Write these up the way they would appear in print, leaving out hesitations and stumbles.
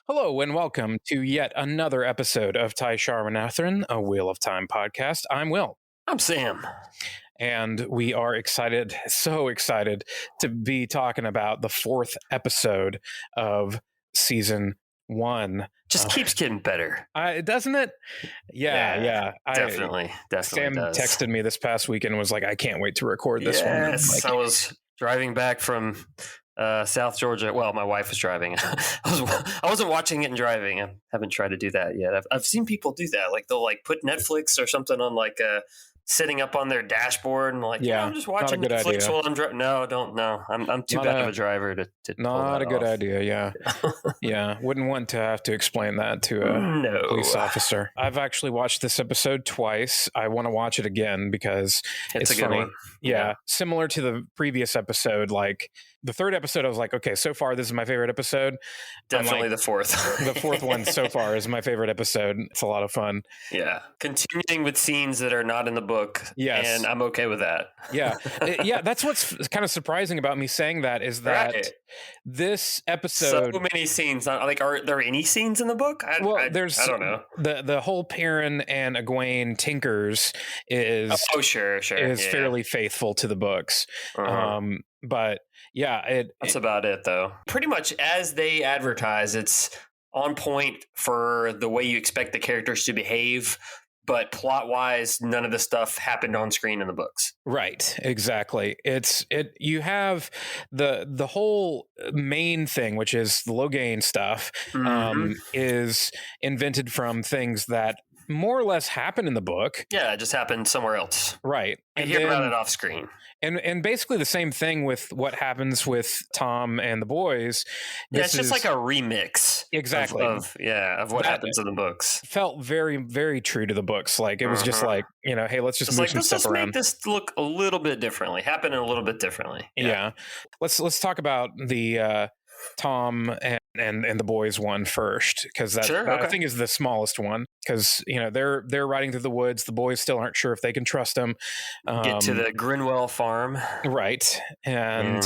Hello and welcome to yet another episode of Tai'Shar, a Wheel of Time podcast. I'm Will, I'm Sam. and we are excited, so excited to be talking about the fourth episode of season one. Just keeps getting better. Doesn't it? Yeah. Definitely Sam does. texted me this past weekend and was like, I can't wait to record this one. Yes, I was driving back from South Georgia. Well, my wife was driving. I wasn't watching it and driving. I haven't tried to do that yet. I've seen people do that. Like they'll put Netflix or something on sitting up on their dashboard and I'm just watching Netflix while I'm driving. No, don't. No, I'm too bad of a driver to not a good idea. Yeah. Yeah. Wouldn't want to have to explain that to a police officer. I've actually watched this episode twice. I want to watch it again because it's a good funny. one. Yeah. Similar to the previous episode, like the third episode, I was like, okay, so far this is my favorite episode. Definitely the fourth. The fourth one so far is my favorite episode. It's a lot of fun. Yeah. Continuing with scenes that are not in the book. Yes. And I'm okay with that. Yeah. Yeah. That's what's kind of surprising about me saying that is that this episode. So many scenes. Are there any scenes in the book? I don't know. The whole Perrin and Egwene Tinkers is fairly faithful to the books. Uh-huh. But yeah, that's about it though. Pretty much as they advertise, it's on point for the way you expect the characters to behave. But plot wise, none of the stuff happened on screen in the books. Right. Exactly. You have the whole main thing, which is the Loghain stuff, is invented from things that more or less happen in the book. Yeah, it just happened somewhere else. Right. And hear about it off screen. And basically the same thing with what happens with Tom and the boys. It's just like a remix. Exactly. Of what happens in the books. Felt very, very true to the books. Like it was just like, hey, let's just move some stuff around. Make this look a little bit differently, happen a little bit differently. Yeah. Let's talk about the Tom and the boys one first, because that I think is the smallest one, because they're riding through the woods. The boys still aren't sure if they can trust them. Get to the Grinwell farm, right? And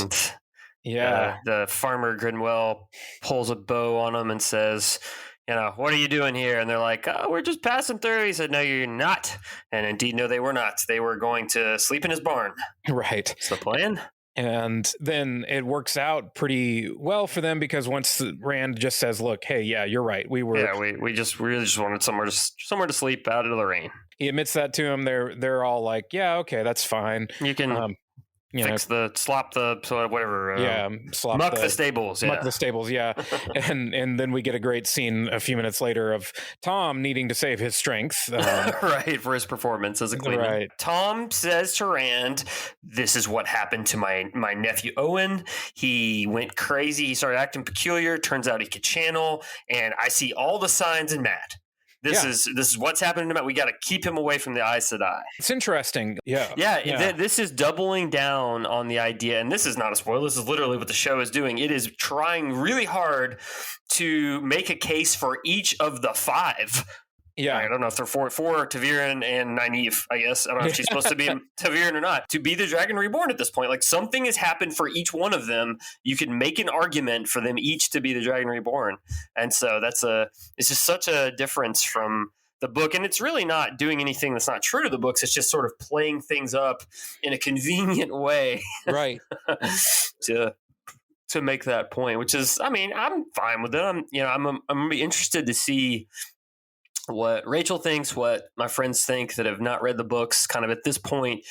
the farmer Grinwell pulls a bow on them and says, what are you doing here? And they're like, oh, we're just passing through. He said, no, you're not. And indeed, no, they were not. They were going to sleep in his barn. Right. That's the plan. And then it works out pretty well for them, because once Rand just says, look, hey, yeah, you're right. We really just wanted somewhere to sleep out of the rain. He admits that to him. They're all like, yeah, okay, that's fine. You can muck the stables. Muck the stables, yeah. and then we get a great scene a few minutes later of Tom needing to save his strength. Right, for his performance as a cleaner. Right. Tom says to Rand, this is what happened to my nephew Owen. He went crazy. He started acting peculiar. Turns out he could channel. And I see all the signs in Matt. This is what's happening to Matt. We got to keep him away from the Aes Sedai. It's interesting. Yeah. This is doubling down on the idea, and this is not a spoiler. This is literally what the show is doing. It is trying really hard to make a case for each of the five. Yeah, I don't know if they're for Ta'Veren and Nynaeve, I guess. I don't know if she's supposed to be Ta'Veren or not. To be the Dragon Reborn at this point. Like, something has happened for each one of them. You can make an argument for them each to be the Dragon Reborn. And so it's just such a difference from the book. And it's really not doing anything that's not true to the books. It's just sort of playing things up in a convenient way. Right. to make that point, which is, I'm fine with it. I'm going to be interested to see what Rachel thinks, what my friends think that have not read the books, kind of at this point,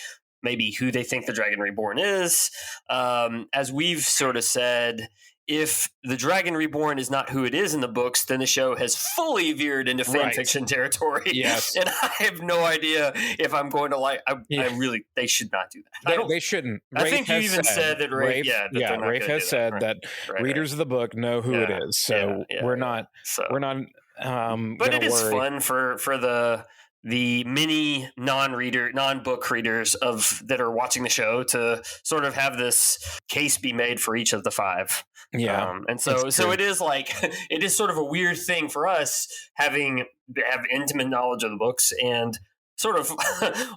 maybe who they think the Dragon Reborn is. As we've sort of said, if the Dragon Reborn is not who it is in the books, then the show has fully veered into fan fiction territory. Yes. And I have no idea if I'm going to they should not do that. They shouldn't. I think you even said that Rafe has said that readers of the book know who it is. So we're not but it is fun for the many non-book readers that are watching the show to sort of have this case be made for each of the five. Yeah. And so it is it is sort of a weird thing for us have intimate knowledge of the books and sort of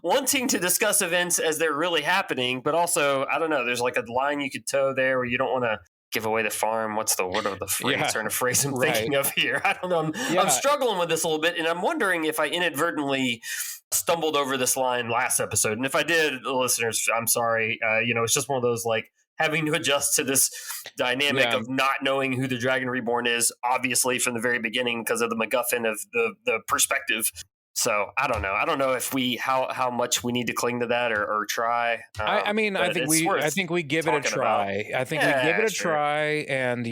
wanting to discuss events as they're really happening, but also, I don't know, there's like a line you could toe there where you don't want to give away the farm. What are the phrase or the phrase I'm thinking of here? I don't know. I'm struggling with this a little bit, and I'm wondering if I inadvertently stumbled over this line last episode. And if I did, listeners, I'm sorry. It's just one of those like having to adjust to this dynamic of not knowing who the Dragon Reborn is, obviously from the very beginning because of the MacGuffin of the perspective. So I don't know. I don't know if how much we need to cling to that or try. I think we give it a try. I think we give it a try, and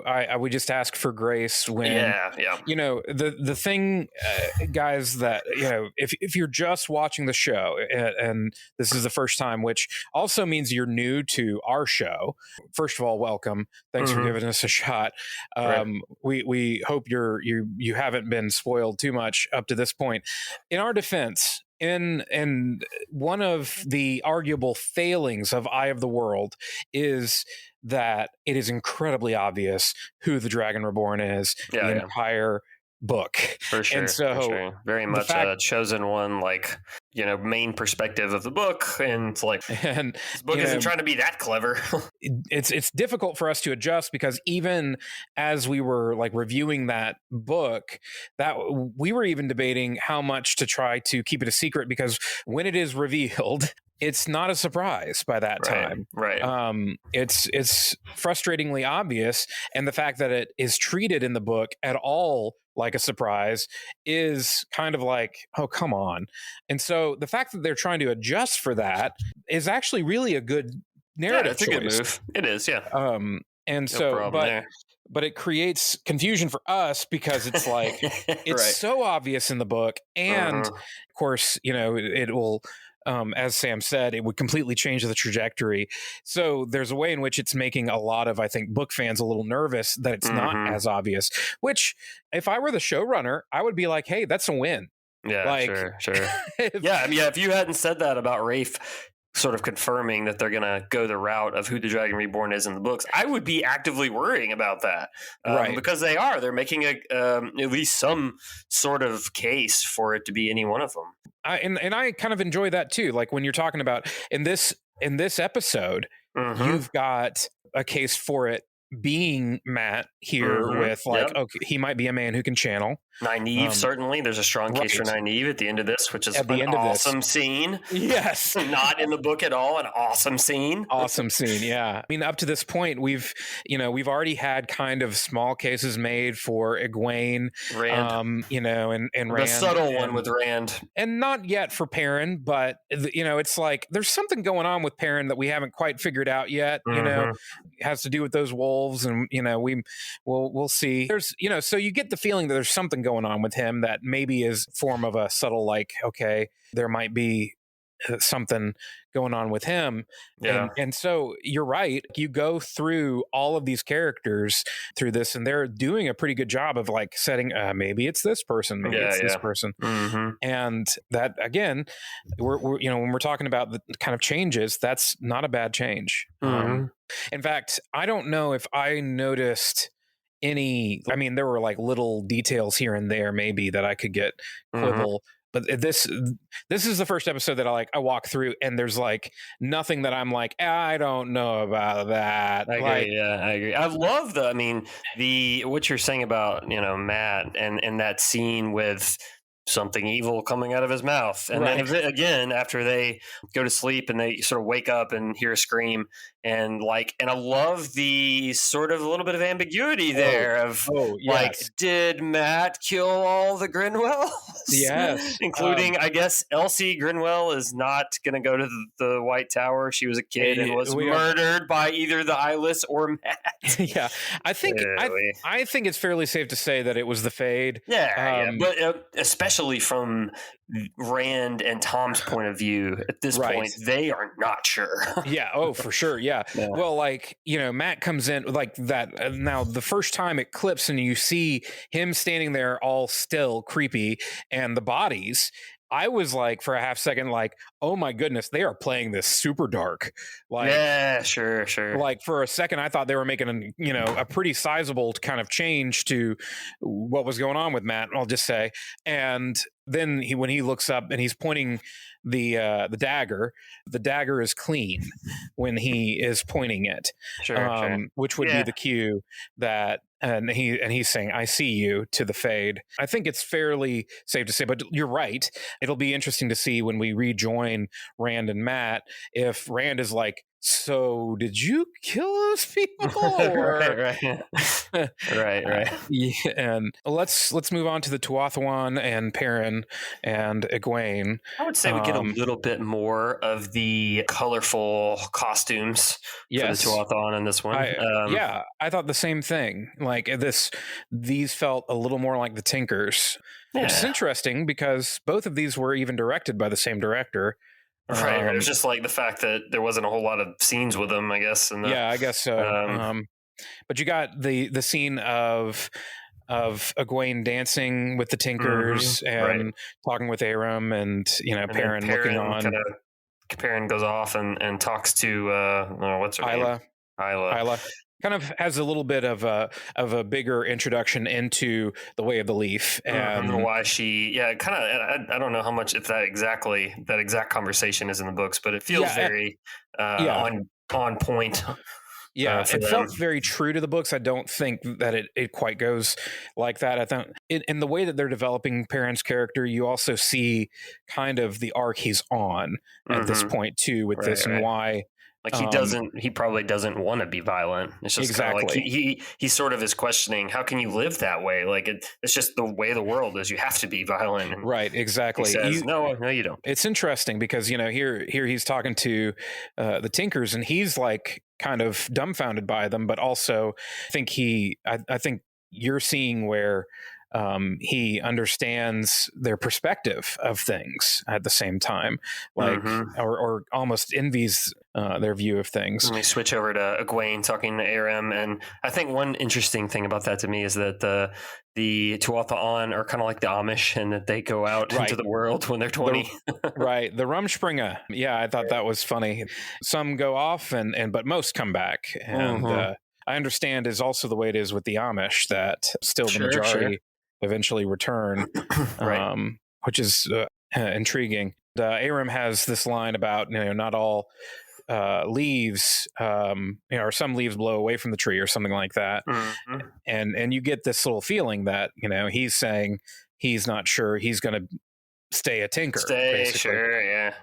I would just ask for grace when the thing, guys, that if you're just watching the show and this is the first time, which also means you're new to our show. First of all, welcome. Thanks for giving us a shot. We hope you haven't been spoiled too much up to this point. In our defense, and one of the arguable failings of Eye of the World is that it is incredibly obvious who the Dragon Reborn is. The entire book, for sure. And so very much a chosen one, main perspective of the book, and it's like, and this book isn't trying to be that clever. It's difficult for us to adjust because even as we were like reviewing that book, that we were even debating how much to try to keep it a secret, because when it is revealed, it's not a surprise by that time. Right. It's frustratingly obvious, and the fact that it is treated in the book at all like a surprise is kind of like, oh, come on. And so the fact that they're trying to adjust for that is actually really a good narrative choice. A good move. It is, yeah. But it creates confusion for us because it's like it's so obvious in the book, and of course, it will. As Sam said, it would completely change the trajectory. So there's a way in which it's making a lot of, I think, book fans a little nervous that it's not as obvious, which if I were the showrunner, I would be like, hey, that's a win. Yeah, sure. If you hadn't said that about Rafe sort of confirming that they're going to go the route of who the Dragon Reborn is in the books, I would be actively worrying about that. Because they're making at least some sort of case for it to be any one of them. I kind of enjoy that too. Like when you're talking about in this episode, you've got a case for it being Matt here with okay, he might be a man who can channel. Nynaeve, certainly. There's a strong case for Nynaeve at the end of this, which is an awesome scene. Yes. Not in the book at all. An awesome scene. Awesome scene, yeah. I mean, up to this point, we've already had kind of small cases made for Egwene, Rand. And Rand. The subtle one with Rand. And not yet for Perrin, but, it's like there's something going on with Perrin that we haven't quite figured out yet. It has to do with those wolves, and, we'll see. There's, so you get the feeling that there's something going on with him that maybe is form of a subtle, like, okay, there might be something going on with him. And so you're right. You go through all of these characters through this, and they're doing a pretty good job of like setting, maybe it's this person, maybe it's this person. And that, again, we're when we're talking about the kind of changes, that's not a bad change. In fact, I don't know if I noticed there were like little details here and there maybe that I could get quibble. But this is the first episode that I walk through, and there's like nothing that I'm like, I don't know about that. I agree. I love what you're saying about, Matt and that scene with something evil coming out of his mouth. And then again, after they go to sleep and they sort of wake up and hear a scream, and I love the sort of a little bit of ambiguity there did Matt kill all the Grinwells? Yes. Including, I guess, Elsie Grinwell is not going to go to the White Tower. She was a kid and was murdered by either the Eyeless or Matt. Yeah. I think it's fairly safe to say that it was the Fade. But especially from Rand and Tom's point of view, at this point, they are not sure. For sure. Yeah. Well, Matt comes in like that. Now, the first time it clips and you see him standing there all still creepy and the bodies, I was like, for a half second, like, oh my goodness, they are playing this super dark. Like, yeah, sure. Like for a second, I thought they were making a pretty sizable kind of change to what was going on with Matt. I'll just say, and then when he looks up and he's pointing the dagger is clean when he is pointing it, sure. Which would be the cue that. And he's saying, "I see you" to the fade. I think it's fairly safe to say, but you're right. It'll be interesting to see when we rejoin Rand and Matt if Rand is like, "So did you kill those people?" Or... right. Yeah, and let's move on to the Tuatha'an and Perrin and Egwene. I would say we get a little bit more of the colorful costumes for the Tuatha'an in this one. I thought the same thing. Like these felt a little more like the Tinkers, which is interesting because both of these were even directed by the same director. Right. It was just like the fact that there wasn't a whole lot of scenes with them, I guess. I guess so. But you got the scene of Egwene dancing with the Tinkers and talking with Aram and Perrin looking on. Perrin goes off and talks to what's her name? Isla. Kind of has a little bit of a bigger introduction into the Way of the Leaf and why she kind of I don't know how much if that exact conversation is in the books, but it feels very on point. Yeah, it felt very true to the books. I don't think that it quite goes like that. I think in the way that they're developing Perrin's character, you also see kind of the arc he's on at this point too with this and why. Like he probably doesn't want to be violent. It's just exactly kind of like he sort of is questioning, how can you live that way? Like it's just the way the world is. You have to be violent. And right. Exactly. He says, no, you don't. It's interesting because, here he's talking to the Tinkers and he's like kind of dumbfounded by them, but also I think you're seeing where he understands their perspective of things at the same time, like or almost envies their view of things. And we switch over to Egwene talking to Aram, and I think one interesting thing about that to me is that the Tuatha'an are kind of like the Amish, and that they go out into the world when they're 20. The Rumspringa. Yeah, I thought that was funny. Some go off, but most come back, and I understand is also the way it is with the Amish that still the majority eventually return, which is intriguing. Aram has this line about not all leaves, or some leaves blow away from the tree or something like that, and you get this little feeling that he's saying he's not sure he's going to stay a tinker. Sure, yeah.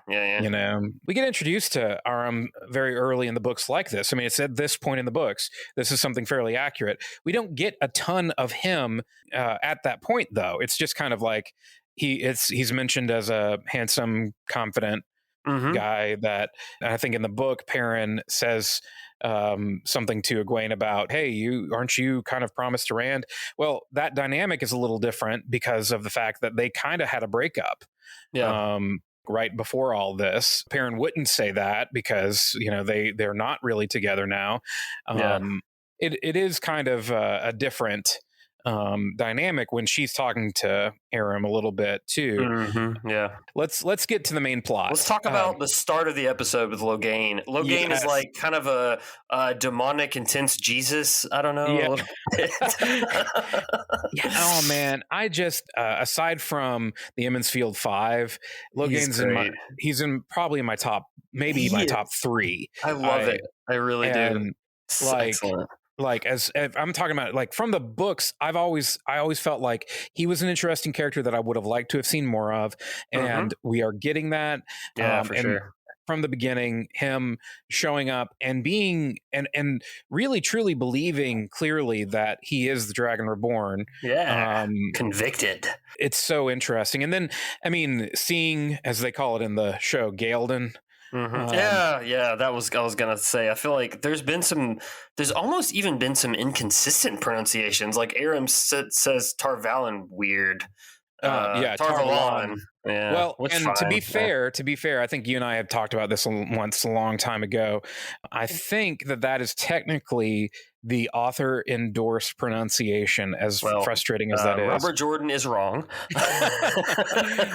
We get introduced to Aram very early in the books like this. I mean, it's at this point in the books. This is something fairly accurate. We don't get a ton of him at that point, though. It's just kind of like he's mentioned as a handsome, confident guy that I think in the book, Perrin says something to Egwene about, hey, aren't you kind of promised to Rand? Well, that dynamic is a little different because of the fact that they kind of had a breakup. Right before all this. Perrin wouldn't say that because they're not really together now. It is kind of a different dynamic when she's talking to Aram a little bit too. Let's get to the main plot. Let's talk about the start of the episode with Logain. Logain is like kind of a demonic, intense Jesus. I don't know. Oh man, I just aside from the Emmons Field 5, Logain's he's probably in my top, maybe my top 3. I love it. I really do. Excellent. Like as I'm talking about, like from the books, I always felt like he was an interesting character that I would have liked to have seen more of, and we are getting that. For sure. From the beginning, him showing up and being and really truly believing clearly that he is the Dragon Reborn. Convicted. It's so interesting. And then, I mean, seeing, as they call it in the show, Galdan. That was I was gonna say. I feel like there's almost even been some inconsistent pronunciations. Like Aram says Tarvalon weird. Tarvalon. Yeah, well, and to be fair, I think you and I have talked about this once a long time ago. I think that is technically the author endorsed pronunciation, as frustrating as that is. Robert Jordan is wrong. I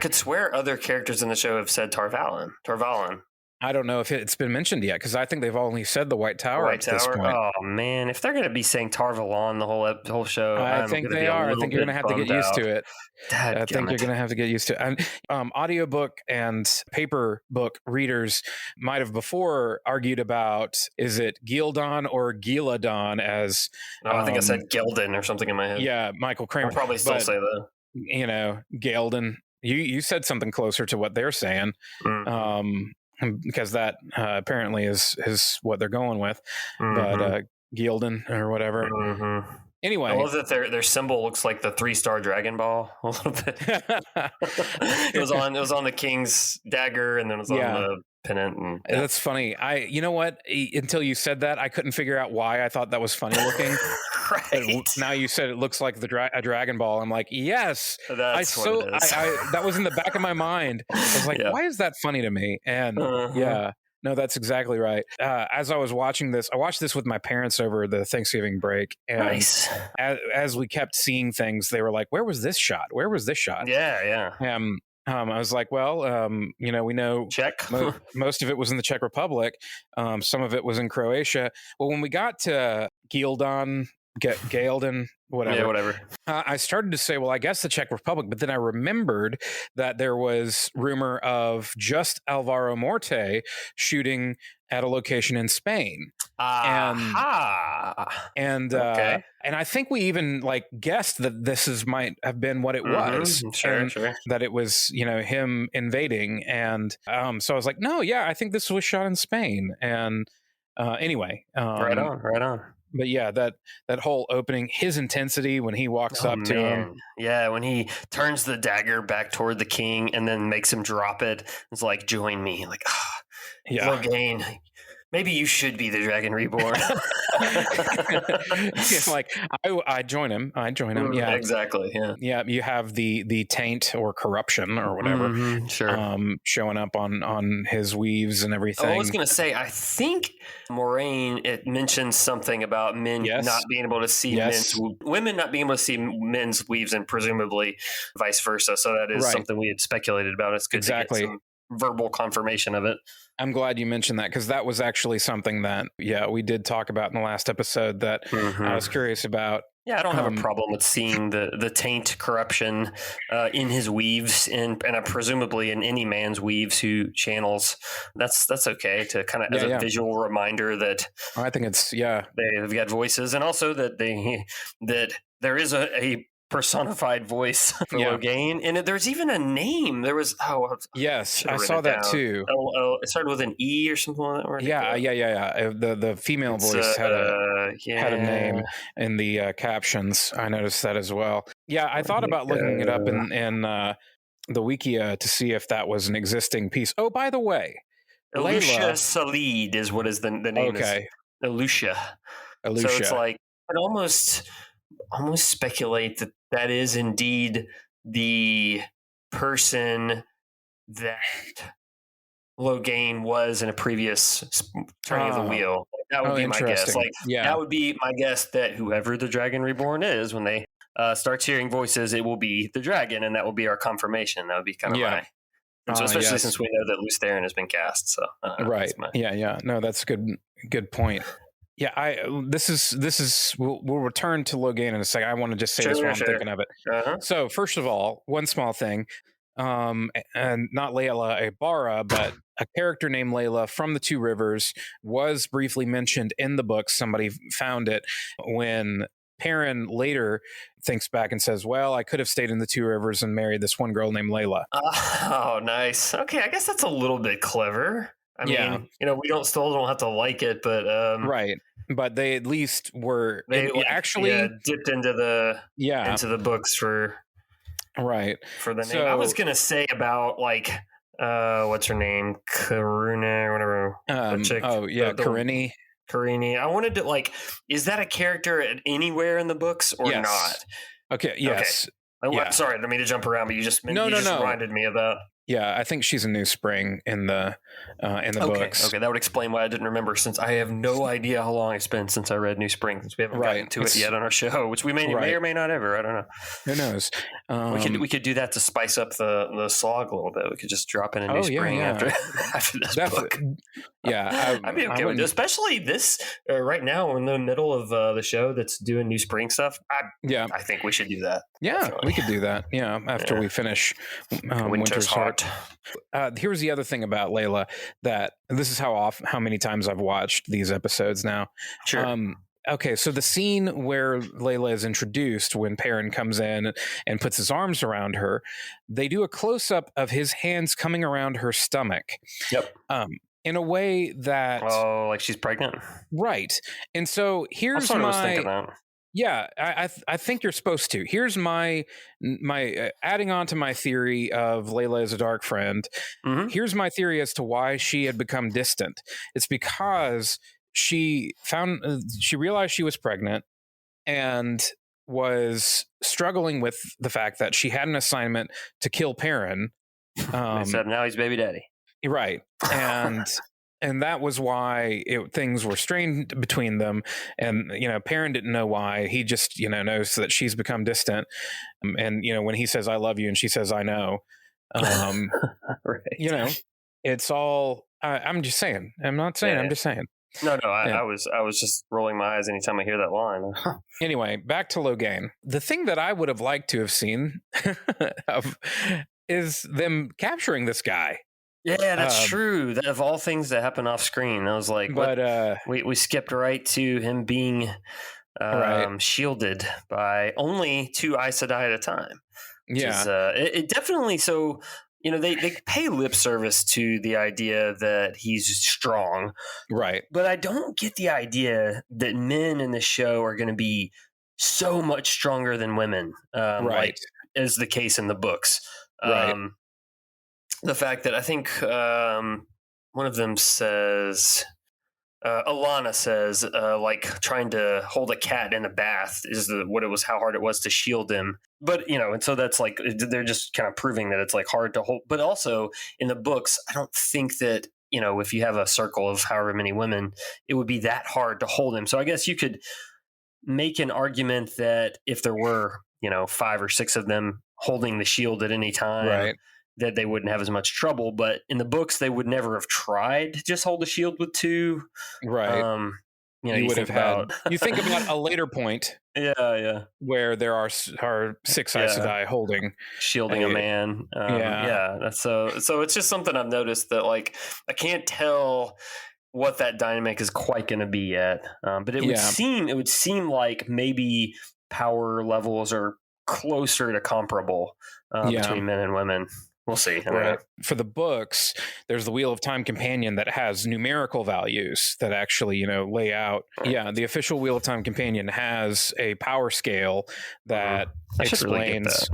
could swear other characters in the show have said Tarvalin. I don't know if it's been mentioned yet, because I think they've only said the White Tower at this point. Oh man, if they're going to be saying Tarvalon the whole show, I think they are. I think you're going to have to get used to it. I think you're going to have to get used to it. And audiobook and paper book readers might have before argued about, is it Gildon or Giladon? As I think I said Geldon or something in my head. Yeah, Michael Kramer. I'll probably still say that. Geldon. You said something closer to what they're saying. Because that apparently is what they're going with, but Gildan or whatever. Anyway, I love that their symbol looks like the 3-star Dragon Ball a little bit. It was on the King's dagger, and then it was on the pennant. And, That's funny. You know what? Until you said that, I couldn't figure out why I thought that was funny looking. Right. Now you said it looks like a Dragon Ball. I'm like, yes. That's what it is. That was in the back of my mind. I was like, why is that funny to me? And no, that's exactly right. As I was watching this, I watched this with my parents over the Thanksgiving break. And nice. As we kept seeing things, they were like, where was this shot? Where was this shot? Yeah. I was like, well, we know Czech. Most of it was in the Czech Republic. Some of it was in Croatia. Well, when we got to Gildon, whatever. Yeah, whatever. I started to say, well, I guess the Czech Republic, but then I remembered that there was rumor of just Alvaro Morte shooting at a location in Spain. And I think we even guessed that this might have been what it was. Sure. That it was, him invading. And so I was like, no, yeah, I think this was shot in Spain. And anyway. Right on. But yeah, that whole opening, his intensity when he walks up to him. Yeah, when he turns the dagger back toward the king and then makes him drop it. It's like, join me. Like, Logain, maybe you should be the Dragon Reborn. I join him. Yeah, exactly. Yeah. You have the taint or corruption or whatever. Sure. Showing up on his weaves and everything. I was going to say, I think Moraine, it mentions something about men not being able to see women not being able to see men's weaves, and presumably vice versa. So that is something we had speculated about. It's good to get some verbal confirmation of it. I'm glad you mentioned that, because that was actually something that, we did talk about in the last episode that I was curious about. Yeah, I don't have a problem with seeing the taint corruption in his weaves, and presumably in any man's weaves who channels. That's okay to kind of as a visual reminder that I think it's they've got voices, and also that there is a personified voice for Logain, and there's even a name. There was yes, I saw that too. It started with an E or something like that. Yeah. The female voice had a name in the captions. I noticed that as well. Yeah, I thought about looking it up in the Wikia to see if that was an existing piece. Oh, by the way, Elucia Salid is what is the name. Okay, Elucia. So it's like it almost speculate that is indeed the person that Logain was in a previous turning of the wheel. That would be my guess. That would be my guess, that whoever the Dragon Reborn is, when they start hearing voices, it will be the dragon, and that will be our confirmation. That would be kind of my. So especially since we know that Luce Theron has been cast. So right. No, that's a good point. Yeah, this is we'll return to Logain in a second. I want to just say this while I'm thinking of it. So first of all, one small thing, and not Layla Ibarra, but a character named Layla from the Two Rivers was briefly mentioned in the book. Somebody found it when Perrin later thinks back and says, well, I could have stayed in the Two Rivers and married this one girl named Layla. Oh, nice. Okay, I guess that's a little bit clever. I mean, we still don't have to like it, but right. But they at least were actually dipped into the books for the name. So, I was gonna say about what's her name, Karuna or whatever. Karini. Karini. I wanted to is that a character anywhere in the books or not? Okay. Yes. Okay. Sorry, I didn't mean to jump around, but you just reminded me of that. Yeah, I think she's a new spring in the books. Okay, that would explain why I didn't remember, since I have no idea how long it's been since I read New Spring, since we haven't gotten to it yet on our show, which we may or may not ever. I don't know. Who knows? We could do that to spice up the slog a little bit. We could just drop in a New Spring after this book. Yeah, I'd be okay with it, especially this right now in the middle of the show that's doing New Spring stuff. I think we should do that. Yeah, definitely. We could do that. Yeah, after we finish Winter's Heart. Here's the other thing about Layla, that this is how many times I've watched these episodes now. Sure. Okay, so the scene where Layla is introduced, when Perrin comes in and puts his arms around her, they do a close-up of his hands coming around her stomach. Yep. In a way that... Oh, like she's pregnant? Right. And so here's my... was thinking that. Yeah, I think you're supposed to. Here's my adding on to my theory of Layla as a dark friend. Mm-hmm. Here's my theory as to why she had become distant. It's because she realized she was pregnant and was struggling with the fact that she had an assignment to kill Perrin. They said now he's baby daddy. Right. And that was why things were strained between them. And, Perrin didn't know why. He just, knows that she's become distant. And, when he says, I love you, and she says, I know, right. It's all, I'm just saying. I'm not saying, I'm just saying. No, I was just rolling my eyes anytime I hear that line. Anyway, back to Logain. The thing that I would have liked to have seen is them capturing this guy. Yeah, that's true. Of all things that happen off screen, I was like, but we skipped right to him being shielded by only 2 Aes Sedai at a time. Yeah, it definitely. So they pay lip service to the idea that he's strong, right? But I don't get the idea that men in the show are going to be so much stronger than women, right? Like is the case in the books, right? The fact that I think one of them says, Alana says, like trying to hold a cat in a bath is how hard it was to shield him. But, and so that's like, they're just kind of proving that it's like hard to hold. But also in the books, I don't think that, if you have a circle of however many women, it would be that hard to hold him. So I guess you could make an argument that if there were, 5 or 6 of them holding the shield at any time, right, that they wouldn't have as much trouble. But in the books, they would never have tried to just hold a shield with 2. Right. You would have had. You think about a later point. Yeah. Where there are 6 Aes Sedai shielding a man. That's so it's just something I've noticed that like I can't tell what that dynamic is quite going to be yet. But it would seem like maybe power levels are closer to comparable between men and women. We'll see. Right. For the books, there's the Wheel of Time companion that has numerical values that actually, lay out. Yeah, the official Wheel of Time companion has a power scale that explains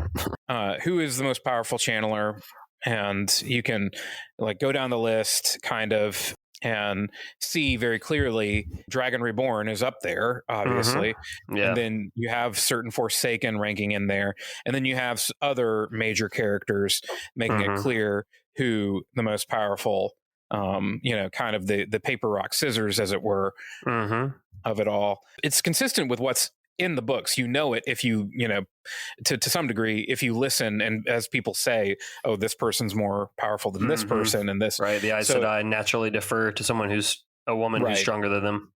who is the most powerful channeler, and you can like go down the list kind of and see very clearly Dragon Reborn is up there, obviously. Mm-hmm. Yeah. And then you have certain Forsaken ranking in there. And then you have other major characters making it clear who the most powerful, kind of the paper, rock, scissors, as it were, of it all. It's consistent with what's in the books. It if you to some degree, if you listen, and as people say, oh, this person's more powerful than this person, and this, right, the Aes Sedai naturally defer to someone who's a woman who's stronger than them.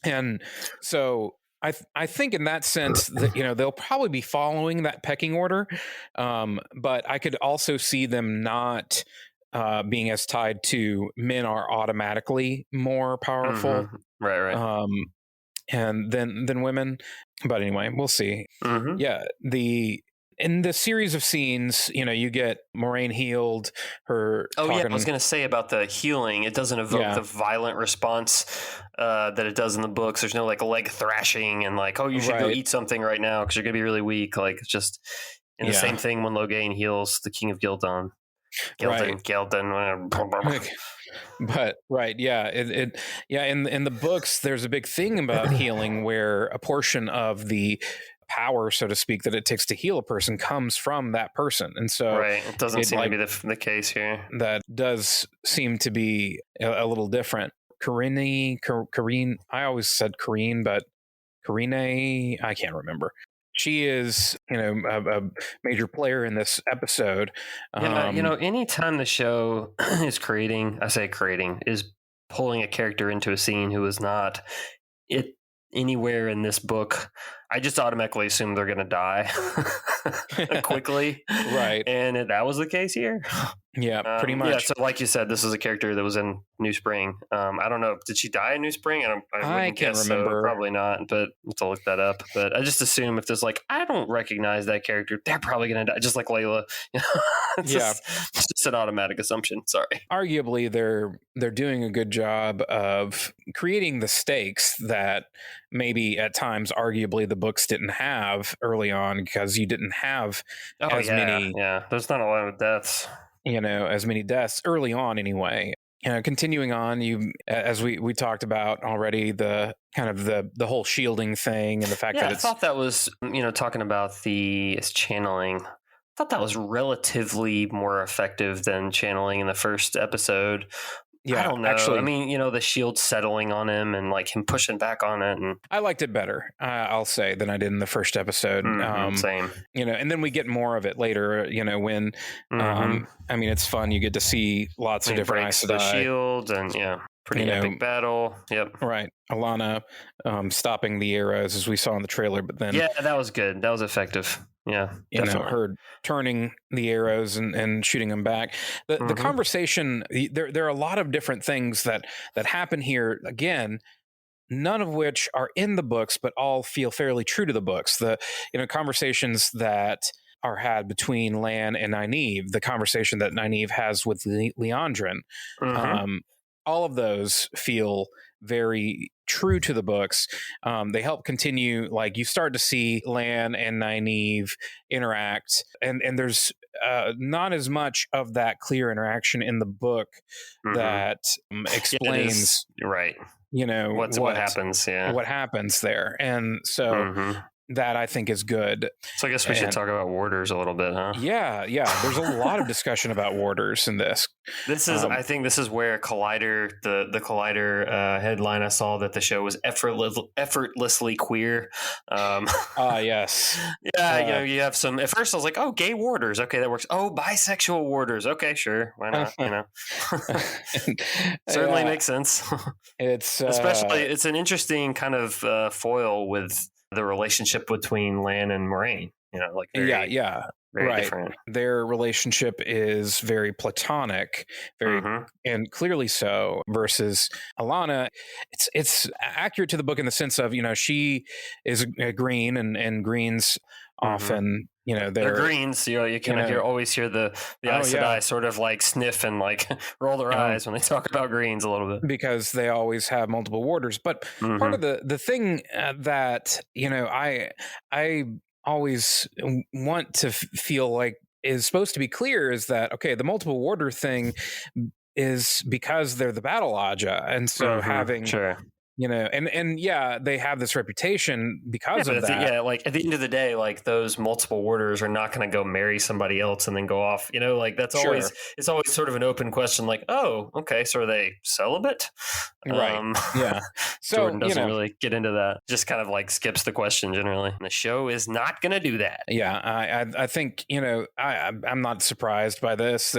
And so I think in that sense that they'll probably be following that pecking order, but I could also see them not being as tied to men are automatically more powerful, right, and then women. But anyway, we'll see. Yeah, in the series of scenes, you get Moraine healed. I was going to say about the healing. It doesn't evoke the violent response that it does in the books. There's no like leg thrashing and like, oh, you should go eat something right now because you're going to be really weak. Like it's just the same thing when Logain heals the King of Gildon. Gildon. But in the books there's a big thing about healing where a portion of the power, so to speak, that it takes to heal a person comes from that person. And so it doesn't seem to be the case here. That does seem to be a little different. Karine, I always said Karine, but Karine, I can't remember. She is, a major player in this episode. Anytime the show is is pulling a character into a scene who is not anywhere in this book, I just automatically assume they're going to die quickly. Right. And that was the case here. Yeah, pretty much. Yeah, so like you said, this is a character that was in New Spring. I don't know. Did she die in New Spring? I can't remember. So. Probably not, but let's look that up. But I just assume if there's I don't recognize that character, they're probably going to die, just like Layla. It's just an automatic assumption. Sorry. Arguably, they're doing a good job of creating the stakes that maybe at times, arguably, the books didn't have early on, because you didn't have as many. Yeah, there's not a lot of deaths. As many deaths early on anyway. Continuing on, as we talked about already, the kind of the whole shielding thing and the fact that I thought that was, talking about the channeling. I thought that was relatively more effective than channeling in the first episode. Yeah, I don't know. Actually, I mean, the shield settling on him and him pushing back on it. And I liked it better, I'll say, than I did in the first episode. Same. And then we get more of it later. When it's fun. You get to see lots of different Aes Sedai. The shield and pretty epic battle. Yep. Right. Alana stopping the arrows, as we saw in the trailer, but then that was good. That was effective. Yeah, her turning the arrows and shooting them back. The conversation, there are a lot of different things that happen here. Again, none of which are in the books, but all feel fairly true to the books. The conversations that are had between Lan and Nynaeve, the conversation that Nynaeve has with Leandrin, all of those feel very true to the books. They help continue, you start to see Lan and Nynaeve interact, and there's not as much of that clear interaction in the book that explains right. What happens. Yeah, what happens there, and so. That I think is good. So I guess we should talk about warders a little bit, huh? Yeah. There's a lot of discussion about warders in this. This is, I think, this is where Collider, the Collider headline I saw that the show was effortlessly queer. Yes. Yeah, you have some. At first, I was like, "Oh, gay warders. Okay, that works." Oh, bisexual warders. Okay, sure, why not? Certainly makes sense. It's especially it's an interesting kind of foil with the relationship between Lan and Moraine, very different. Their relationship is very platonic, very and clearly so. Versus Alana, it's accurate to the book in the sense of she is a green and greens often. They're greens. You kind of always hear the Aes Sedai sort of sniff and roll their eyes when they talk about greens a little bit, because they always have multiple warders. But part of the thing that I always want to feel like is supposed to be clear is that the multiple warder thing is because they're the battle Aja, and so having they have this reputation because of that. At the end of the day, those multiple warders are not going to go marry somebody else and then go off. That's always it's always sort of an open question. Oh, okay, so are they celibate? Right. So Jordan doesn't really get into that. Just kind of skips the question generally. And the show is not going to do that. Yeah, I think I'm not surprised by this.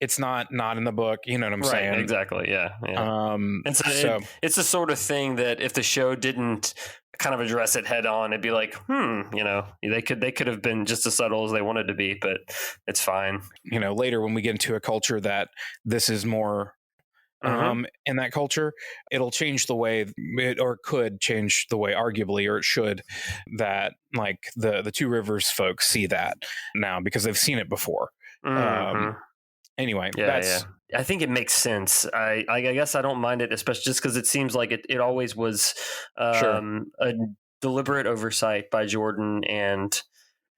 It's not in the book. You know what I'm saying? Exactly. Yeah. And so it's the sort of thing that if the show didn't kind of address it head on, it'd be they could have been just as subtle as they wanted to be, but it's fine. Later when we get into a culture that this is more in that culture, it'll change the way or could change the way, arguably, or it should, that the Two Rivers folks see that now because they've seen it before. Anyway, I think it makes sense. I guess I don't mind it, especially just because it seems like it always was a deliberate oversight by Jordan and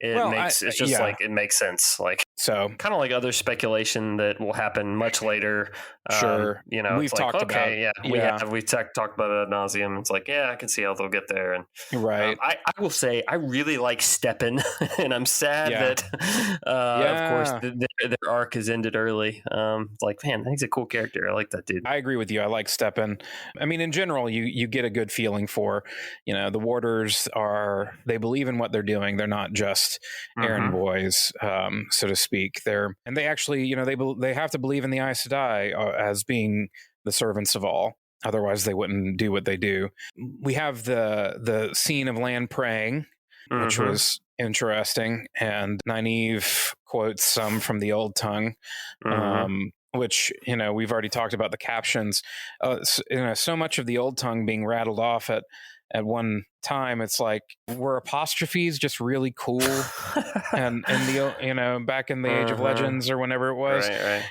it makes sense. Like, so kind of like other speculation that will happen much later. Sure. We've talked about, we've talked about it ad nauseum. It's like, I can see how they'll get there. And right. I will say, I really like Steppen, and I'm sad that, of course, their arc has ended early. Like, man, he's a cool character. I like that dude. I agree with you. I like Steppen. I mean, in general, you get a good feeling for, the warders they believe in what they're doing. They're not just errand boys, so to speak. They actually, they have to believe in the Aes Sedai as being the servants of all. Otherwise, they wouldn't do what they do. We have the scene of Lan praying, which was interesting, and Nynaeve quotes some from the Old Tongue, which we've already talked about the captions. So much of the Old Tongue being rattled off at one time. It's like, were apostrophes just really cool? and the back in the Age of Legends or whenever it was, right.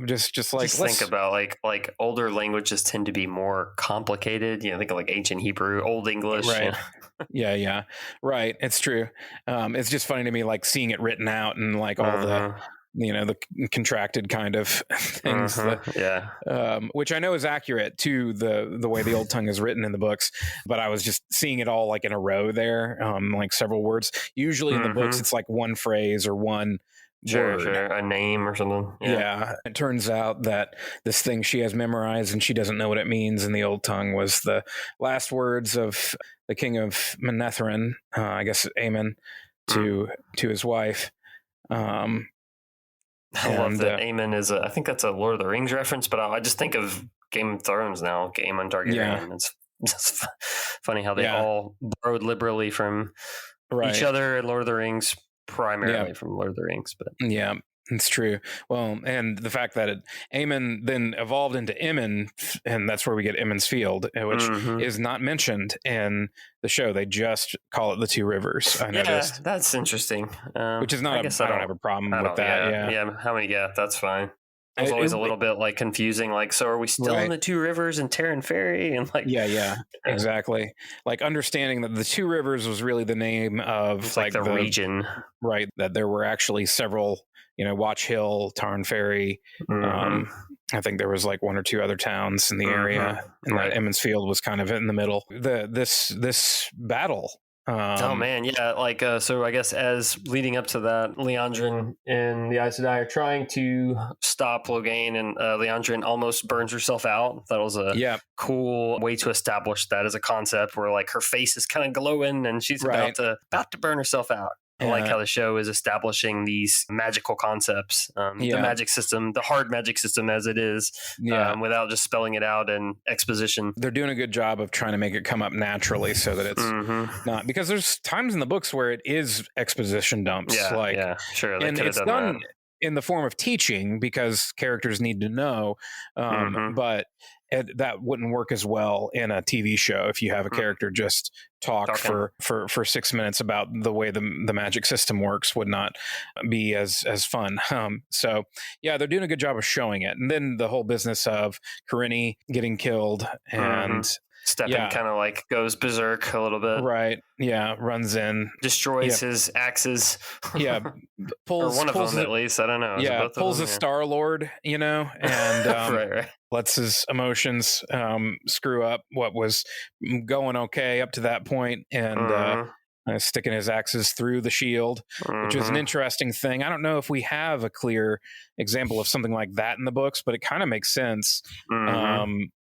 Just like, think about like older languages tend to be more complicated. Think of like ancient Hebrew, Old English. Right. Yeah. Right. It's true. It's just funny to me, like seeing it written out and like all the the contracted kind of things, which I know is accurate to the way the Old Tongue is written in the books, but I was just seeing it all like in a row there, like several words. Usually in the books, it's like one phrase or one word. Sure, a name or something. Yeah. It turns out that this thing she has memorized and she doesn't know what it means in the Old Tongue was the last words of the king of Manetheren, I guess Aemon, to his wife. I love that Aemon is I think that's a Lord of the Rings reference, but I just think of Game of Thrones now, Aemon Targaryen. Yeah. It's funny how they all borrowed liberally from each other in Lord of the Rings, primarily from Lord of the Rings. But yeah, it's true. Well, and the fact that Aemon then evolved into Emmon, and that's where we get Emmon's Field, which is not mentioned in the show. They just call it the Two Rivers. I noticed. That's interesting. Which is not. I don't have a problem with that. Yeah. That's fine. It was always a little bit like confusing. Like, so are we still in the Two Rivers and Terran Ferry? And like, exactly. Like understanding that the Two Rivers was really the name of like the region, right? That there were actually several. Watch Hill, Tarn Ferry. I think there was like one or two other towns in the area, and that Emmon's Field was kind of in the middle. This battle. Oh man, yeah. Like so, I guess as leading up to that, Liandrin and the Aes Sedai are trying to stop Loghain, and Liandrin almost burns herself out. That was a cool way to establish that as a concept, where like her face is kind of glowing and she's about to burn herself out. I like how the show is establishing these magical concepts, the magic system, the hard magic system as it is, without just spelling it out in exposition. They're doing a good job of trying to make it come up naturally so that it's not, because there's times in the books where it is exposition dumps. Sure. And it's done in the form of teaching because characters need to know, but that wouldn't work as well in a TV show if you have a character just talk for 6 minutes about the way the magic system works. Would not be as fun. So they're doing a good job of showing it. And then the whole business of Karini getting killed and Steppen kind of like goes berserk a little bit. Right. Yeah. Runs in. Destroys his axes. Pulls, or one of them at least. I don't know. Yeah. Pulls a Star-Lord, and lets his emotions screw up what was going okay up to that point, and sticking his axes through the shield, which is an interesting thing. I don't know if we have a clear example of something like that in the books, but it kind of makes sense.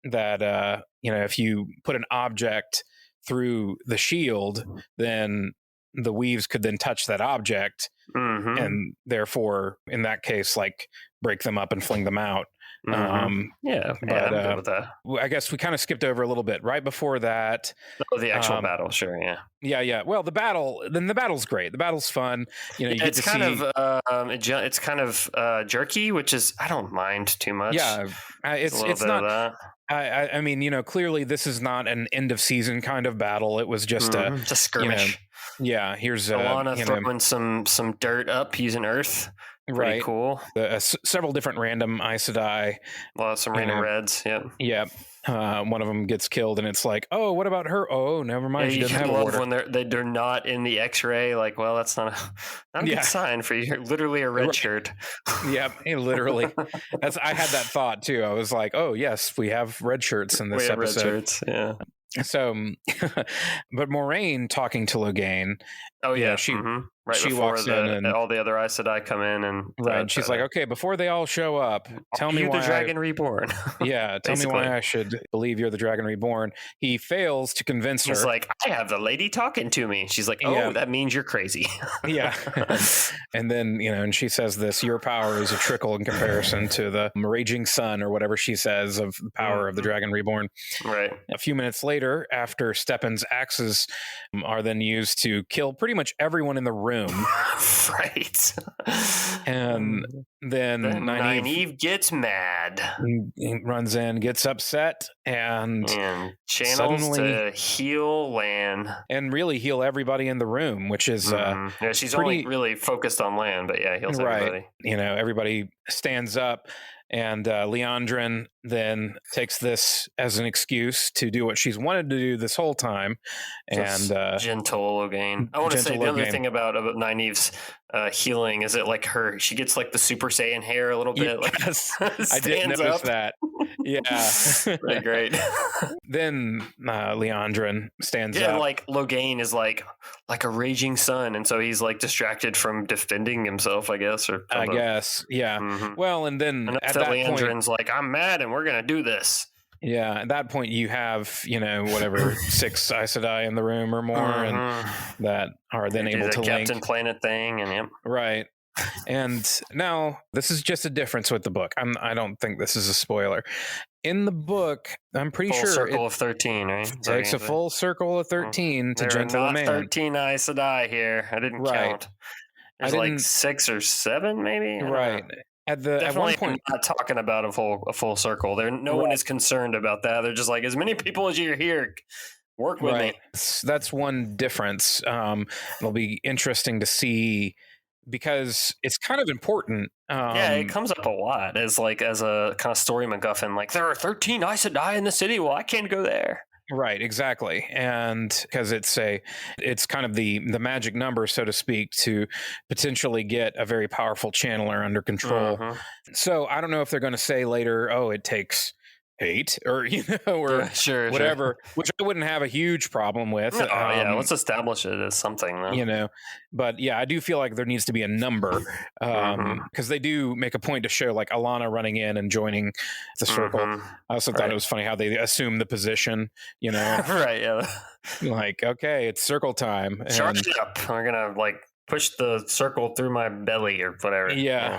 That if you put an object through the shield, then the weaves could then touch that object, and therefore, in that case, like break them up and fling them out. I'm good with that. I guess we kind of skipped over a little bit right before that. The actual battle, sure, yeah. Well, the battle's great. The battle's fun. It's kind of jerky, which is I don't mind too much. Yeah, it's not. I mean, clearly this is not an end of season kind of battle. It was just a skirmish. Here's Alana throwing some dirt up using earth Pretty cool. Several different random Aes Sedai. Well, some random reds. Yep. Yep. One of them gets killed, and it's like, oh, what about her? Oh, never mind. Yeah, she doesn't have love order. when they're not in the X-ray. Like, well, that's not a good sign for you. Literally a red shirt. Yep, literally. I had that thought too. I was like, oh yes, we have red shirts in this episode. Red shirts, yeah. So, but Moiraine talking to Logain. Oh yeah, she right she before walks in and all the other Aes Sedai come in and she's like, okay, before they all show up, tell me why the Dragon Reborn. Yeah, tell me why I should believe you're the Dragon Reborn. He fails to convince her. He's like, I have the lady talking to me. She's like, oh, that means you're crazy. Yeah. And then, and she says this, your power is a trickle in comparison to the raging sun or whatever she says of the power of the Dragon Reborn. Right. A few minutes later, after Steppen's axes are then used to kill pretty much everyone in the room. Right. And then Nynaeve gets mad. He runs in, gets upset, and channels to heal Lan. And really heal everybody in the room, which is... yeah, she's only really focused on Lan, but yeah, heals everybody. Everybody stands up. And Liandrin then takes this as an excuse to do what she's wanted to do this whole time. And gentle Logain. I want to say the other thing about Nynaeve's healing is it like she gets like the Super Saiyan hair a little bit. Yes, like, I did notice that. Yeah, pretty great. Then Liandrin stands up. Yeah, like Logain is like a raging sun, and so he's like distracted from defending himself, I guess. I guess, yeah. Mm-hmm. Well, and then at that Liandrin's point, like, I'm mad, and we're gonna do this. Yeah, at that point you have, whatever 6 Aes Sedai in the room or more, and that are then able to link. Captain Planet thing, and right. And now this is just a difference with the book. I don't think this is a spoiler. In the book, I'm pretty sure circle of 13, right? It takes a full circle of 13 to gentle a man. There are not 13 Aes Sedai here. I didn't count. There's like 6 or 7, maybe. Right. At one point, not talking about a full circle. No one is concerned about that. They're just like, as many people as you're here, work with me. That's one difference. It'll be interesting to see because it's kind of important. It comes up a lot as a kind of story MacGuffin. Like, there are 13 Aes Sedai in the city. Well, I can't go there. Right, exactly. And because it's kind of the magic number, so to speak, to potentially get a very powerful channeler under control. So I don't know if they're going to say later, oh, it takes 8 or whatever, which I wouldn't have a huge problem with. Let's establish it as something though. But yeah, I do feel like there needs to be a number because they do make a point to show like Alana running in and joining the circle. I also thought it was funny how they assume the position, right, yeah, like, okay, it's circle time, charge it up, we're gonna like push the circle through my belly or whatever.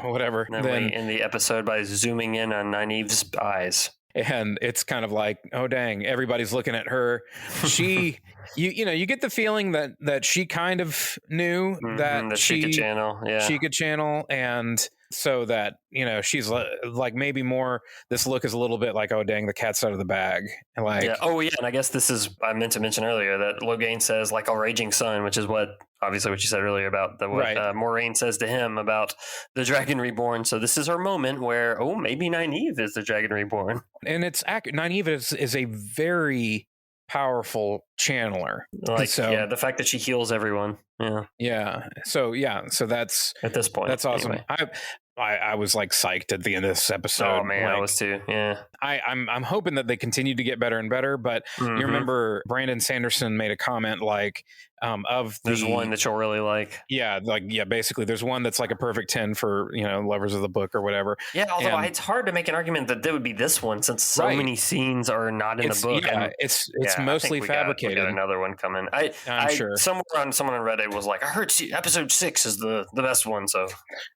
Whatever. And then we end the episode by zooming in on Nynaeve's eyes. And it's kind of like, oh dang, everybody's looking at her. She, you get the feeling that she kind of knew that she could channel. Yeah, she could channel, and so that she's like maybe more. This look is a little bit like, oh dang, the cat's out of the bag. Like, and I guess this is I meant to mention earlier that Logain says like a raging sun, which is obviously what you said earlier about what Moiraine says to him about the Dragon Reborn. So this is her moment where, maybe Nynaeve is the Dragon Reborn. And it's accurate. Nynaeve is a very powerful channeler. The fact that she heals everyone. So that's at this point. That's awesome. Anyway. I was like psyched at the end of this episode. Oh man, I was too. Yeah. I'm hoping that they continue to get better and better. But you remember Brandon Sanderson made a comment like there's one that you'll really like. Yeah, basically there's one that's like a perfect 10 for lovers of the book or whatever. Yeah, although it's hard to make an argument that there would be this one since so many scenes are not in the book. Yeah, it's mostly fabricated. We got another one coming. I'm sure. Someone on Reddit was like, I heard episode 6 is the best one, so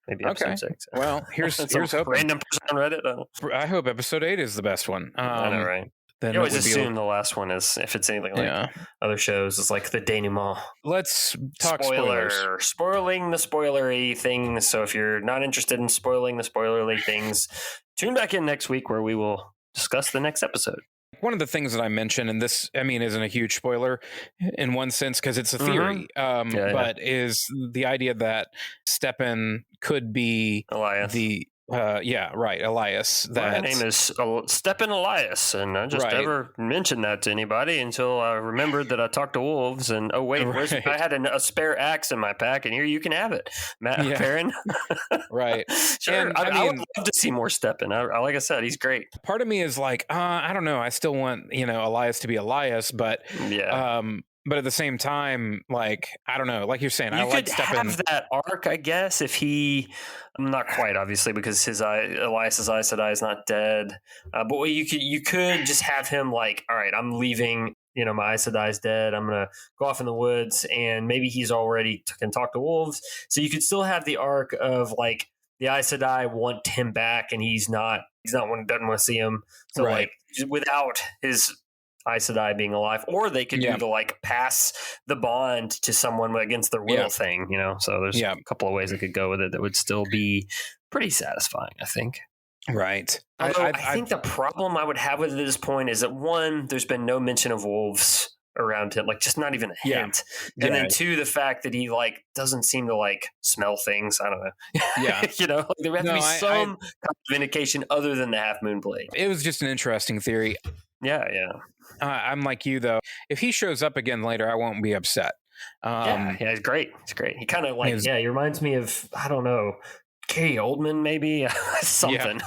maybe episode 6. Well, here's hoping. Random person on Reddit. I hope episode 8 is the best one. I know, right? Then you always assume the last one is, if it's anything like other shows, it's like the denouement. Let's talk spoilers. Spoiling the spoilery things. So if you're not interested in spoiling the spoilerly things, tune back in next week where we will discuss the next episode. One of the things that I mentioned, and this, I mean, isn't a huge spoiler in one sense because it's a theory, but is the idea that Stepan could be Elias. Elias. My name is Stepan Elias, and I just never mentioned that to anybody until I remembered that I talked to wolves. And I had a spare axe in my pack, and here you can have it, Matt Perrin. Right. Sure. And, I would love to see more Stepan. Like I said, he's great. Part of me is like, I don't know. I still want Elias to be Elias, but but at the same time, like, I don't know, like you're saying, I like Stepan. Have that arc, I guess, if he, not quite, obviously, because Elias's Aes Sedai is not dead. But you could just have him like, all right, I'm leaving, my Aes Sedai is dead. I'm going to go off in the woods, and maybe he's already can talk to wolves. So you could still have the arc of like the Aes Sedai want him back, and he's not doesn't want to see him. So like without his Aes Sedai being alive, or they could do the like pass the bond to someone against their will thing, So there's a couple of ways it could go with it that would still be pretty satisfying, I think. Right. Although I think the problem I would have with it at this point is that one, there's been no mention of wolves around him, like just not even a hint. And then two, the fact that he like doesn't seem to like smell things. I don't know. Yeah. There has to be some kind of indication other than the half moon blade. It was just an interesting theory. Yeah. I'm like you though. If he shows up again later, I won't be upset. He's great. It's great. He kind of like he reminds me of, I don't know, Gary Oldman maybe something.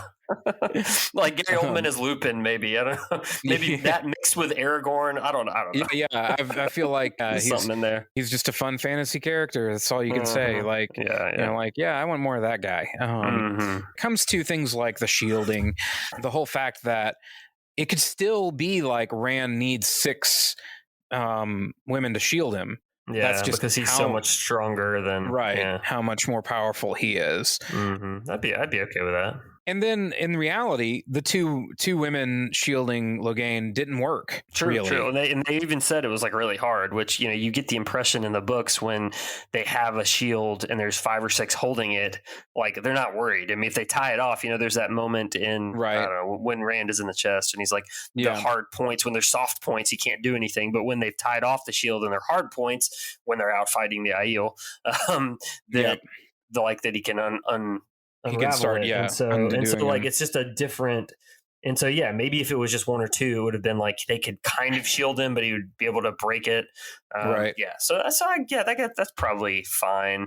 Like Gary Oldman as Lupin, maybe. I don't know. Maybe that mixed with Aragorn. I don't know. Yeah, I feel like he's something in there. He's just a fun fantasy character. That's all you can say. Like, I want more of that guy. Comes to things like the shielding, the whole fact that it could still be like Rand needs 6 women to shield him. Yeah, that's just because he's so much stronger than how much more powerful he is. I'd be okay with that. And then in reality, the two women shielding Logain didn't work. True. And they even said it was like really hard, which, you get the impression in the books when they have a shield and there's 5 or 6 holding it, like they're not worried. I mean, if they tie it off, there's that moment in, I don't know, when Rand is in the chest and he's like the hard points, when they're soft points, he can't do anything. But when they've tied off the shield and they're hard points, when they're out fighting the Aiel, that he can he can start, it. And so like it's just a different. And so maybe if it was just 1 or 2, it would have been like they could kind of shield him, but he would be able to break it. Yeah. So that's probably fine.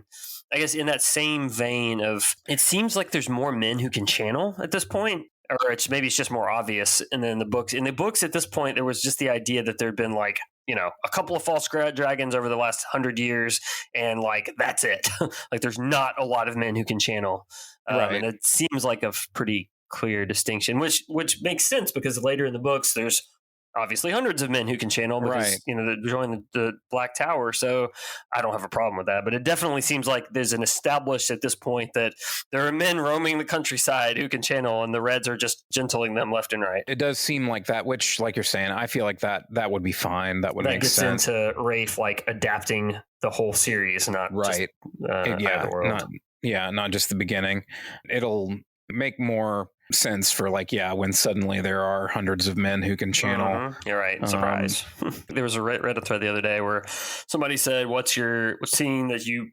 I guess in that same vein of, it seems like there's more men who can channel at this point, or maybe it's just more obvious. And then in the books at this point, there was just the idea that there'd been like, a couple of false dragons over the last 100 years, and like that's it. Like there's not a lot of men who can channel, and it seems like a pretty clear distinction, which makes sense because later in the books there's obviously hundreds of men who can channel because they join the Black Tower. So I don't have a problem with that, but it definitely seems like there's an established at this point that there are men roaming the countryside who can channel, and the Reds are just gentling them left and right. It does seem like that, which, like you're saying, I feel like that would be fine. That would make sense. That gets into Rafe like adapting the whole series, not just the world. Not just the beginning. It'll make more sense for when suddenly there are hundreds of men who can channel. You're right. Surprise. There was a Reddit thread the other day where somebody said, what's scene that you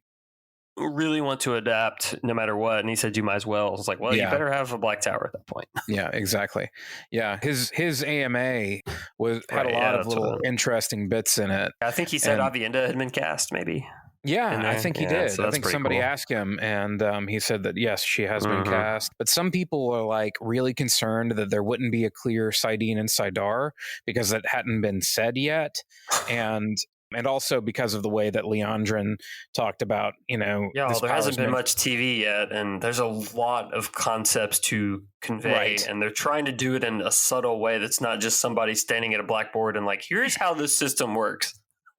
really want to adapt no matter what? And he said, you might as well. I was like, well, you better have a Black Tower at that point. Yeah, exactly. Yeah. His AMA had a lot of little interesting bits in it. I think he said Avienda had been cast, maybe. Yeah, I think he did. So I think somebody asked him, and he said that, yes, she has been cast. But some people are like really concerned that there wouldn't be a clear Saidin and Saidar because it hadn't been said yet. And also because of the way that Leandrin talked about, there hasn't been much TV yet, and there's a lot of concepts to convey, and they're trying to do it in a subtle way that's not just somebody standing at a blackboard and like, here's how this system works.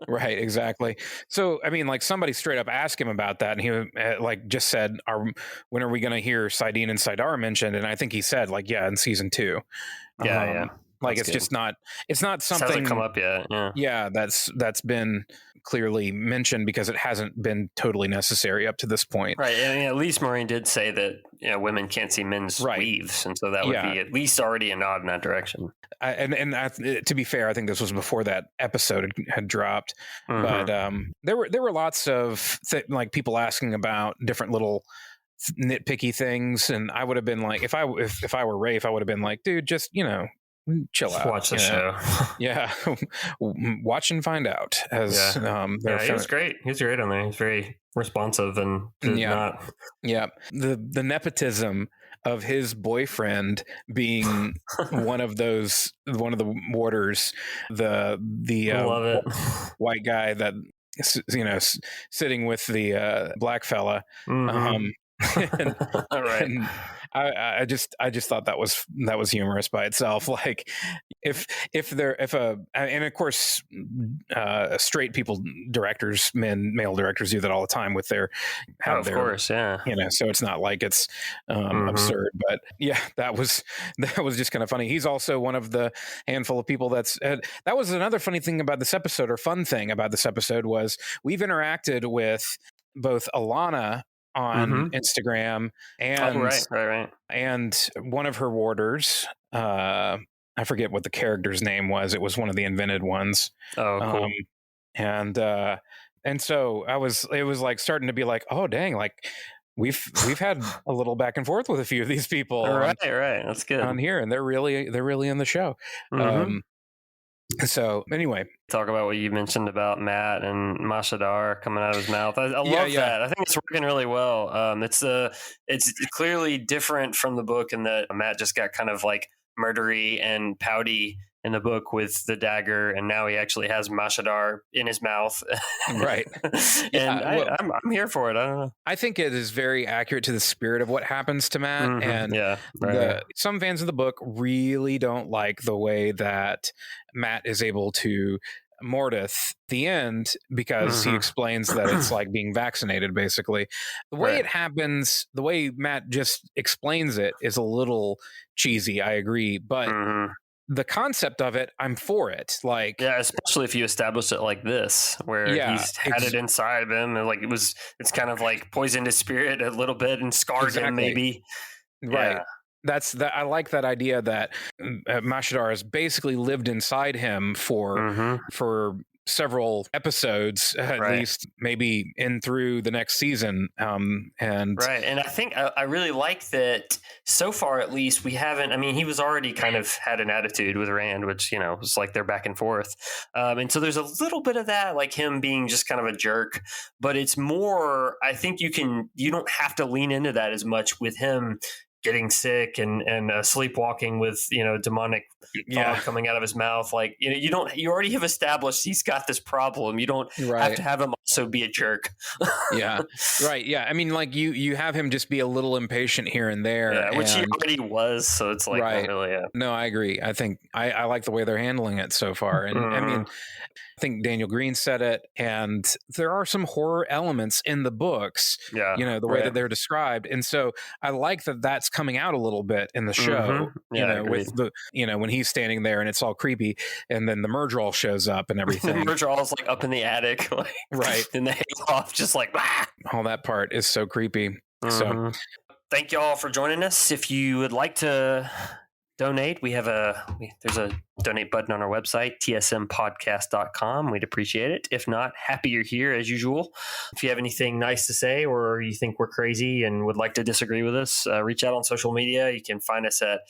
Right, exactly. So, I mean, like somebody straight up asked him about that, and he just said, when are we going to hear Saidin and Saidar mentioned? And I think he said, in season 2. Yeah. Like it's just not. It's not something. Hasn't come up yet. Yeah. Yeah, that's been clearly mentioned because it hasn't been totally necessary up to this point. Right. And at least Maureen did say that women can't see men's weaves, and so that would be at least already a nod in that direction. To be fair, I think this was before that episode had dropped, but there were lots of like people asking about different little nitpicky things, and I would have been like, if I were Rafe, I would have been like, dude, just chill out. Watch the show. Yeah. Watch and find out. He was great. He was great on there. He's very responsive and not. Yeah. The nepotism of his boyfriend being one of the warders, love it. white guy that, sitting with the black fella. Right. And I just thought that was humorous by itself. Like if and of course straight people male directors do that all the time with their course, yeah. So it's not like it's absurd, but yeah, that was just kind of funny. He's also one of the handful of people that was another funny thing about this episode, or fun thing about this episode, was we've interacted with both Alana on Instagram and one of her warders. I forget what the character's name was. It was one of the invented ones. Oh, cool. And so it was like starting to be like, oh dang, like we've had a little back and forth with a few of these people. Right. That's good on here, and they're really in the show. So anyway, talk about what you mentioned about Matt and Mashadar coming out of his mouth. I love that. I think it's working really well. It's clearly different from the book in that Matt just got kind of like murdery and pouty in the book with the dagger, and now he actually has Mashadar in his mouth. Right. And I'm here for it. I don't know. I think it is very accurate to the spirit of what happens to Matt. And some fans of the book really don't like the way that Matt is able to Mordeth the end, because he explains that it's like being vaccinated, basically. The way it happens, the way Matt just explains it, is a little cheesy, I agree, but the concept of it, I'm for it. Like, especially if you establish it like this, where he's had it inside of him, and like it's kind of like poisoned his spirit a little bit and scarred him, maybe. Right. I like that idea that Mashadar has basically lived inside him for several episodes, at least, maybe in through the next season. And I think I really like that so far, at least we haven't, he was already kind of had an attitude with Rand, which, was like they're back and forth. And so there's a little bit of that, like him being just kind of a jerk, but it's more, I think you don't have to lean into that as much with him getting sick and sleepwalking with demonic fog coming out of his mouth. Like you already have established he's got this problem. You don't have to have him also be a jerk. Right. Like you have him just be a little impatient here and there, which he already was. So it's like not really. No, I agree. I think I like the way they're handling it so far, and I think Daniel Green said it, and there are some horror elements in the books. The way that they're described, and so I like that that's coming out a little bit in the show. With the when he's standing there and it's all creepy, and then the Murdral shows up and everything. The Murdral's like up in the attic, like, in the hayloft, just like all that part is so creepy. So thank you all for joining us. If you would like to donate, there's a donate button on our website, tsmpodcast.com. We'd appreciate it. If not, happy you're here as usual. If you have anything nice to say, or you think we're crazy and would like to disagree with us, reach out on social media. You can find us at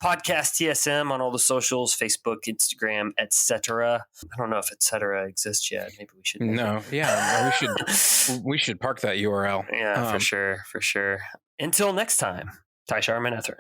Podcast TSM on all the socials, Facebook, Instagram, etc. I don't know if etc. exists yet. Maybe we should. We should park that URL. Yeah, for sure. Until next time, Tai'Shar Manethrin.